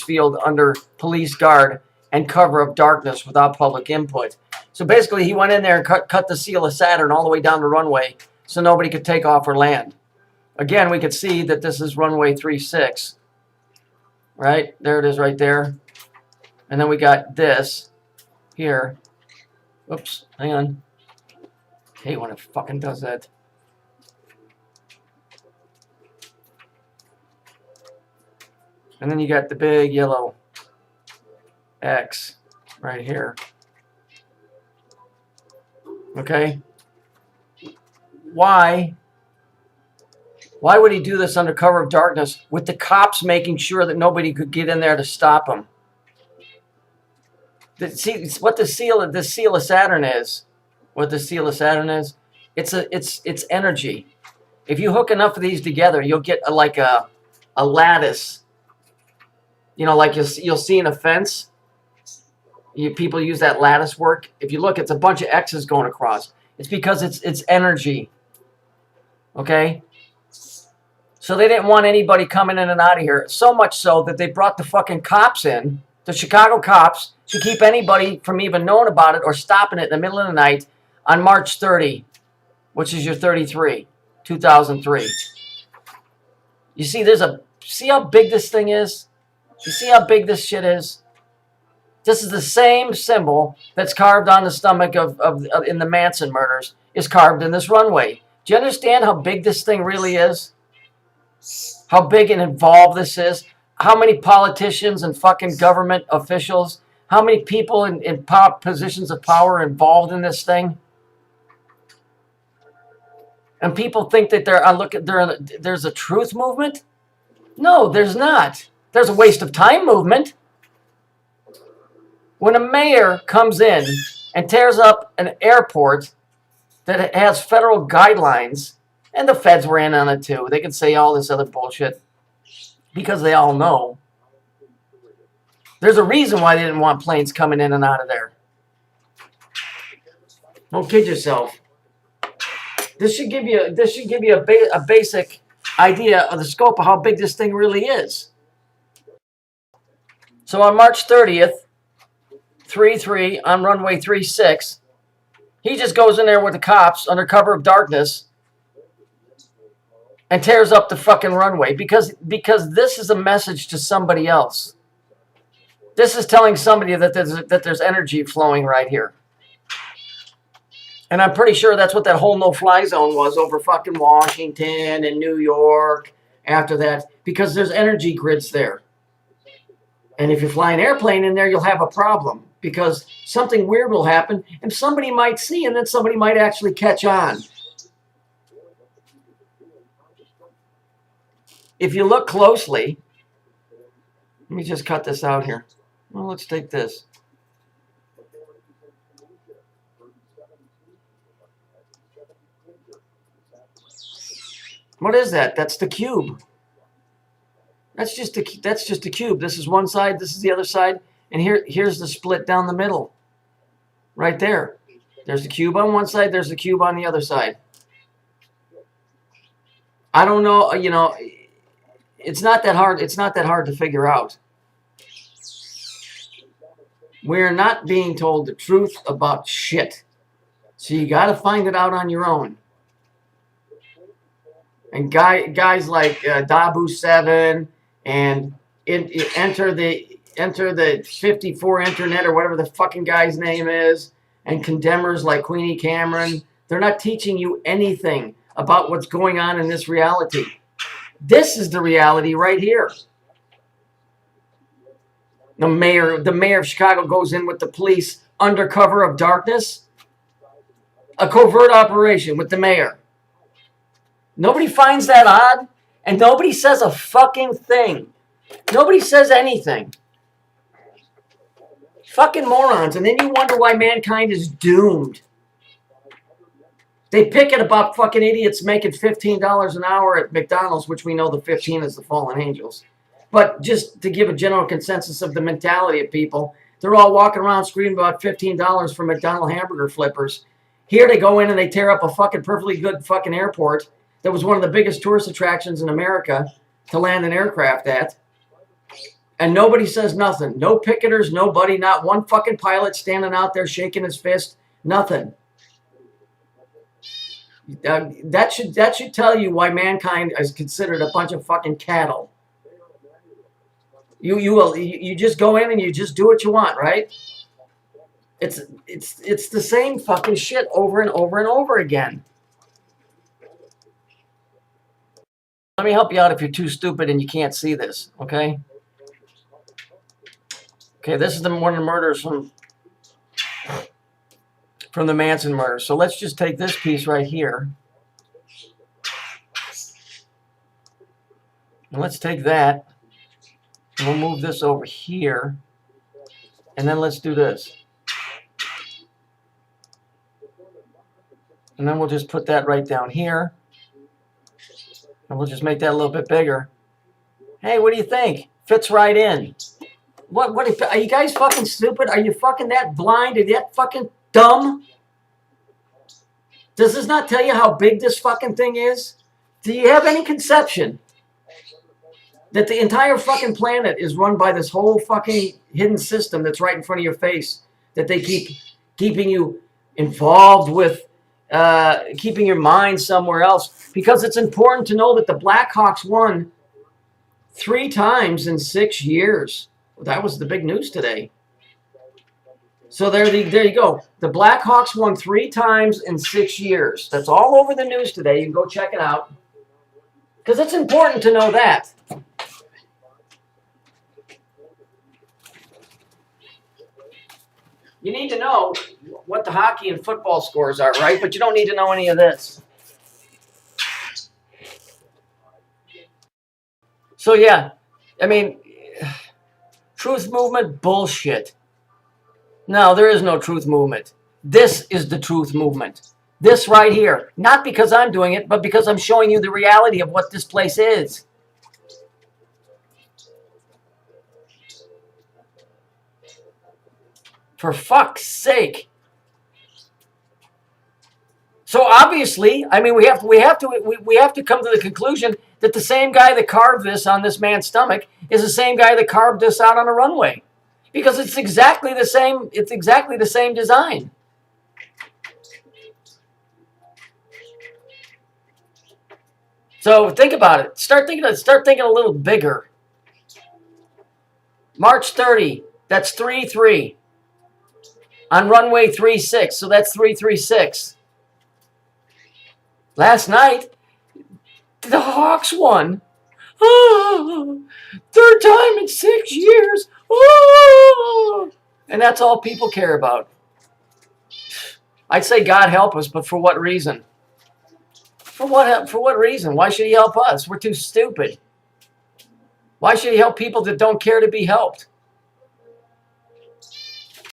field under police guard and cover of darkness without public input. So basically, he went in there and cut the seal of Saturn all the way down the runway so nobody could take off or land. Again, we could see that this is runway 36. Right? There it is right there. And then we got this here. Oops, hang on. I hate when it fucking does that. And then you got the big yellow X right here. Okay? Why would he do this under cover of darkness with the cops making sure that nobody could get in there to stop him? See what the seal of Saturn is. What the seal of Saturn is? It's energy. If you hook enough of these together, you'll get like a lattice. You know, like you'll see in a fence. People use that lattice work. If you look, it's a bunch of X's going across. It's because it's energy. Okay? So they didn't want anybody coming in and out of here. So much so that they brought the fucking cops in, the Chicago cops, to keep anybody from even knowing about it or stopping it in the middle of the night on March 30, which is your 33, 2003. You see, see how big this thing is? You see how big this shit is? This is the same symbol that's carved on the stomach in the Manson murders is carved in this runway. Do you understand how big this thing really is? How big and involved this is? How many politicians and fucking government officials, how many people in positions of power are involved in this thing? And people think that there's a truth movement? No, there's not. There's a waste of time movement. When a mayor comes in and tears up an airport that has federal guidelines, and the feds were in on it too. They can say all this other bullshit because they all know. There's a reason why they didn't want planes coming in and out of there. Don't kid yourself. This should give you a basic idea of the scope of how big this thing really is. So on March 30th, 3-3 on runway 36, he just goes in there with the cops under cover of darkness and tears up the fucking runway because this is a message to somebody else. This is telling somebody that there's energy flowing right here. And I'm pretty sure that's what that whole no-fly zone was over fucking Washington and New York after that, because there's energy grids there. And if you fly an airplane in there, you'll have a problem because something weird will happen and somebody might see and then somebody might actually catch on. If you look closely, let me just cut this out here. Well, let's take this. What is that? That's the cube. That's just a cube. This is one side, this is the other side, and here's the split down the middle. Right there. There's the cube on one side, there's the cube on the other side. I don't know, you know, it's not that hard to figure out. We're not being told the truth about shit. So you got to find it out on your own. And guys like Dabu7 and enter the 54 internet or whatever the fucking guy's name is, and condemners like Queenie Cameron, they're not teaching you anything about what's going on in this reality. This is the reality right here. The mayor of Chicago goes in with the police under cover of darkness. A covert operation with the mayor. Nobody finds that odd, and nobody says a fucking thing. Nobody says anything. Fucking morons. And then you wonder why mankind is doomed. They pick it about fucking idiots making $15 an hour at McDonald's, which we know the 15 is the fallen angels. But just to give a general consensus of the mentality of people, they're all walking around screaming about $15 for McDonald's hamburger flippers. Here they go in and they tear up a fucking perfectly good fucking airport that was one of the biggest tourist attractions in America to land an aircraft at. And nobody says nothing. No picketers, nobody, not one fucking pilot standing out there shaking his fist. Nothing. That should tell you why mankind is considered a bunch of fucking cattle. You just go in and you just do what you want, right? It's the same fucking shit over and over and over again. Let me help you out if you're too stupid and you can't see this, okay? Okay, this is one of the murders from the Manson murder. So let's just take this piece right here. And let's take that. And we'll move this over here. And then let's do this. And then we'll just put that right down here. And we'll just make that a little bit bigger. Hey, what do you think? Fits right in. What are you guys fucking stupid? Are you fucking that blind? Are you that fucking dumb? Does this not tell you how big this fucking thing is? Do you have any conception that the entire fucking planet is run by this whole fucking hidden system that's right in front of your face, that they keep keeping you involved with, keeping your mind somewhere else? Because it's important to know that the Blackhawks won 3 times in 6 years. That was the big news today. So there you go. The Blackhawks won 3 times in 6 years. That's all over the news today. You can go check it out. Because it's important to know that. You need to know what the hockey and football scores are, right? But you don't need to know any of this. So yeah, I mean, truth movement, bullshit. No, there is no truth movement. This is the truth movement. This right here. Not because I'm doing it, but because I'm showing you the reality of what this place is. For fuck's sake. So obviously, I mean, we have to come to the conclusion that the same guy that carved this on this man's stomach is the same guy that carved this out on a runway, because it's exactly the same. It's exactly the same design. So think about it. Start thinking a little bigger. March 30. That's 3-3. On runway 36. So that's 336. Last night, the Hawks won. Oh, 3rd time in 6 years. Oh, and that's all people care about. I'd say God help us, but for what reason? For what reason? Why should he help us? We're too stupid. Why should he help people that don't care to be helped?